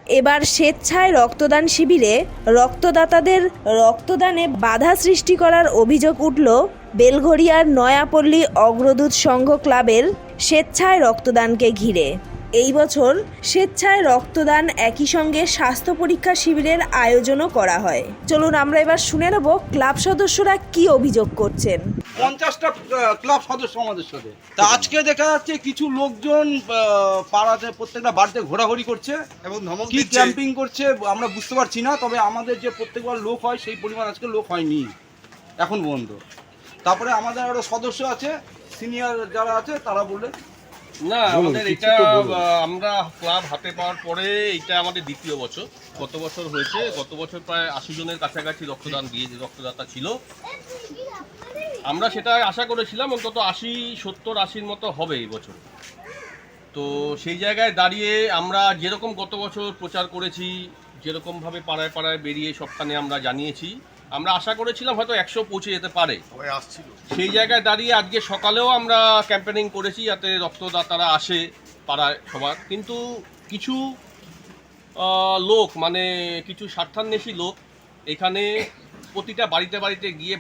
এবার স্বেচ্ছায় রক্তদান শিবিরে রক্তদাতাদের রক্তদানে বাধা সৃষ্টি করার অভিযোগ উঠল বেলঘরিয়ার নয়াপল্লী অগ্রদূত সংঘ ক্লাবের স্বেচ্ছায় রক্তদানকে ঘিরে। এই বছর স্বেচ্ছায় রক্তদান একই সঙ্গে স্বাস্থ্য পরীক্ষা শিবিরের আয়োজনও করা হয়। চলুন আমরা এবার শুনে নেব ক্লাব সদস্যরা কি অভিযোগ করছেন। 50টা ক্লাব সদস্য আমাদের সাথে। তা আজকে দেখা যাচ্ছে কিছু লোকজন পাড়াতে প্রত্যেকটা বাড়িতে ঘোরাঘুরি করছে এবং কি ক্যাম্পিং করছে আমরা বুঝতে পারছি না। তবে আমাদের যে প্রত্যেকবার লোক হয় সেই পরিমাণ আজকে লোক হয়নি এখন পর্যন্ত। তারপরে আমাদের আরও সদস্য আছে, সিনিয়র যারা আছে তারা বললে না, আমাদের এটা আমরা ক্লাব হাতে পাওয়ার পরে এটা আমাদের দ্বিতীয় বছর। গত বছর হয়েছে, গত বছর প্রায় 80 জনের কাছাকাছি রক্তদাতা ছিল। আমরা সেটা আশা করেছিলাম অন্তত 70-80-80 মতো হবে এই বছর। তো সেই জায়গায় দাঁড়িয়ে আমরা যেরকম গত বছর প্রচার করেছি, যেরকমভাবে পাড়ায় পাড়ায় বেরিয়ে সবখানে আমরা জানিয়েছি, আমরা আশা করেছিলাম হয়তো 100 পৌঁছে যেতে পারে। সেই জায়গায় দাঁড়িয়ে আজকে সকালেও আমরা ক্যাম্পেনিং করেছি যাতে রক্তদাতারা আসে পাড়ায় সবার। কিন্তু কিছু লোক মানে কিছু স্বার্থান্বেষী লোক এখানে প্রতিটা বাড়িতে বাড়িতে গিয়ে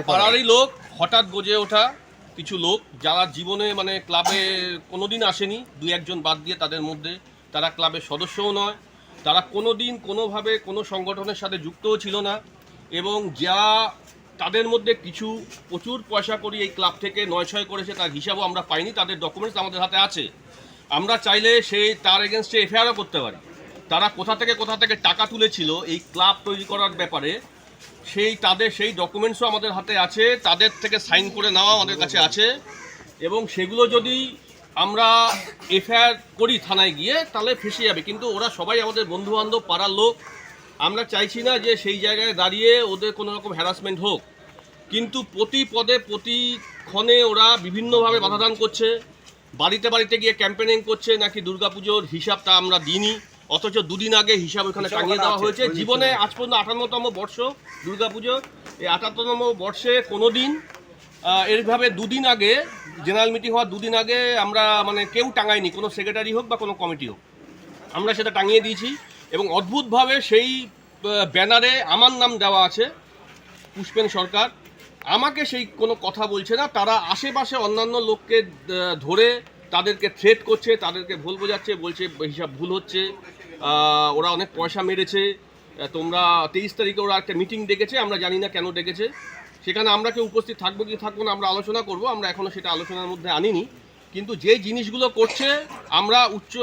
পাড়ারই লোক, হঠাৎ গজে ওঠা কিছু লোক যারা জীবনে মানে ক্লাবে কোনোদিন আসেনি, 2-1 বাদ দিয়ে তাদের মধ্যে তারা ক্লাবের সদস্যও নয়, তারা কোনোদিন কোনোভাবে কোনো সংগঠনের সাথে যুক্তও ছিল না। এবং যা তাদের মধ্যে কিছু প্রচুর পয়সা করি এই ক্লাব থেকে নয় করেছে তার হিসাবও আমরা পাইনি, তাদের ডকুমেন্টস আমাদের হাতে আছে। আমরা চাইলে তার এগেনস্টে এফআইআরও করতে পারি। তারা কোথা থেকে টাকা তুলেছিল এই ক্লাব তৈরি করার ব্যাপারে সেই ডকুমেন্টসও আমাদের হাতে আছে, তাদের থেকে সাইন করে নেওয়া আমাদের কাছে আছে। এবং সেগুলো যদি আমরা এফআইআর করি থানায় গিয়ে তাহলে ফেসে যাবে। কিন্তু ওরা সবাই আমাদের বন্ধুবান্ধব, পাড়ার লোক। আমরা চাইছি না যে সেই জায়গায় দাঁড়িয়ে ওদের কোনো রকম হ্যারাসমেন্ট হোক। কিন্তু প্রতি পদে প্রতিক্ষণে ওরা বিভিন্নভাবে বাধাদান করছে, বাড়িতে বাড়িতে গিয়ে ক্যাম্পেনিং করছে নাকি দুর্গাপুজোর হিসাবটা আমরা দিইনি, অথচ 2 দিন আগে হিসাব ওখানে টাঙিয়ে দেওয়া হয়েছে। জীবনে আজ পর্যন্ত 58তম বর্ষ দুর্গাপুজো, এই 58তম বর্ষে কোনো দিন এইভাবে 2 দিন আগে জেনারেল মিটিং হওয়ার 2 দিন আগে আমরা মানে কেউ টাঙাইনি, কোনো সেক্রেটারি হোক বা কোনো কমিটি হোক, আমরা সেটা টাঙিয়ে দিয়েছি। এবং অদ্ভুতভাবে সেই ব্যানারে আমার নাম দেওয়া আছে, পুষ্পেন সরকার। আমাকে সেই কোনো কথা বলছে না, তারা আশেপাশে অন্যান্য লোককে ধরে তাদেরকে থ্রেট করছে, তাদেরকে ভুল বোঝাচ্ছে, বলছে হিসাব ভুল হচ্ছে, ওরা অনেক পয়সা মেরেছে। তোমরা 23 তারিখে ওরা একটা মিটিং ডেকেছে, আমরা জানি না কেন ডেকেছে। সেখানে আমরা কেউ উপস্থিত থাকবো কি থাকবো না আমরা আলোচনা করব, আমরা এখনও সেটা আলোচনার মধ্যে আনিনি। কিন্তু যে জিনিসগুলো করছে আমরা উচ্চ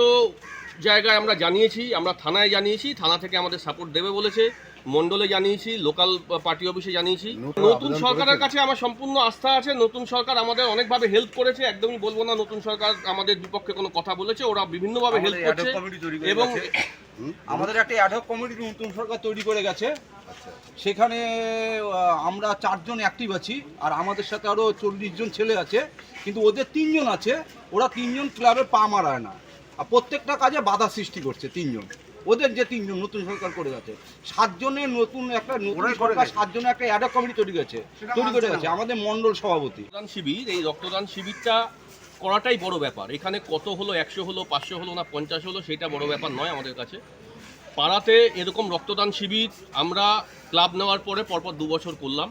জায়গায় আমরা জানিয়েছি, আমরা থানায় জানিয়েছি, থানা থেকে আমাদের সাপোর্ট দেবে বলেছে, মণ্ডলে জানিয়েছি, লোকাল পার্টি অফিসে জানিয়েছি। নতুন সরকারের কাছে আমার সম্পূর্ণ আস্থা আছে। নতুন সরকার আমাদের অনেকভাবে হেল্প করেছে, একদমই বলবো না নতুন সরকার আমাদের বিপক্ষে কোনো কথা বলেছে, ওরা বিভিন্নভাবে হেল্প করছে। এবং আমাদের একটা অ্যাডহক কমিটি নতুন সরকার তৈরি করে গেছে, সেখানে আমরা 4 জন অ্যাক্টিভ আছি, আর আমাদের সাথে আরও 40 জন ছেলে আছে। কিন্তু ওদের 3 জন আছে, ওরা 3 জন ক্লাবে পা মারায় না, আর প্রত্যেকটা কাজে বাধা সৃষ্টি করছে 3 জন। ওদের যে 3 জন নতুন সরকার করে গেছে, 7 জনের নতুন সরকার 7 জনের একটা অ্যাডহক কমিটি তৈরি করে গেছে আমাদের মণ্ডল সভাপতি। রক্তদান শিবির, এই রক্তদান শিবিরটা করাটাই বড় ব্যাপার। এখানে কত হলো, 100 হলো, 500 হলো না 50 হলো, সেটা বড় ব্যাপার নয় আমাদের কাছে। পাড়াতে এরকম রক্তদান শিবির আমরা ক্লাব নেওয়ার পরে পরপর 2 বছর করলাম।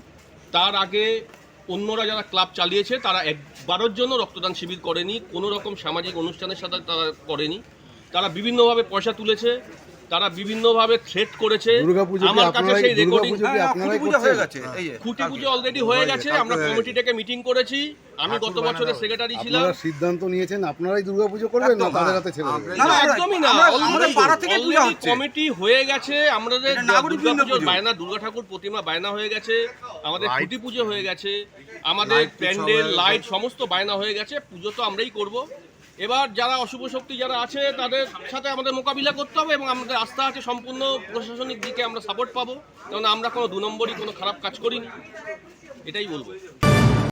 তার আগে অন্যরা যারা ক্লাব চালিয়েছে তারা একবারের জন্য রক্তদান শিবির করেনি, কোনো রকম সামাজিক অনুষ্ঠানের সাথে তারা করেনি। তারা বিভিন্নভাবে পয়সা তুলেছে, তারা বিভিন্নভাবে থ্রেট করেছে। আমার কাছে সেই রেকর্ডিং, খুঁটি পুজো অলরেডি হয়ে গেছে। আমরা কমিটিটাকে মিটিং করেছি, আমি গত বছরের সেক্রেটারি ছিলাম। সিদ্ধান্ত নিয়েছেন আপনারাই দুর্গাপুজো করবেন না তাদের হাতে ছেড়ে দেবেন? না, একদমই না, অলরেডি কমিটি হয়ে গেছে। আমাদের দুর্গাপুজোর বায়না, দুর্গা ঠাকুর প্রতিমা বায়না হয়ে গেছে, আমাদের খুঁটি পুজো হয়ে গেছে, আমাদের প্যান্ডেল লাইট সমস্ত বায়না হয়ে গেছে। পুজো তো আমরাই করব। এবার যারা অশুভ শক্তি যারা আছে তাদের সাথে আমাদের মোকাবিলা করতে হবে, এবং আমাদের আস্থা আছে সম্পূর্ণ প্রশাসনিক দিকে আমরা সাপোর্ট পাবো, কারণ আমরা কোনো 2 নম্বরই কোনো খারাপ কাজ করিনি, এটাই বলবো।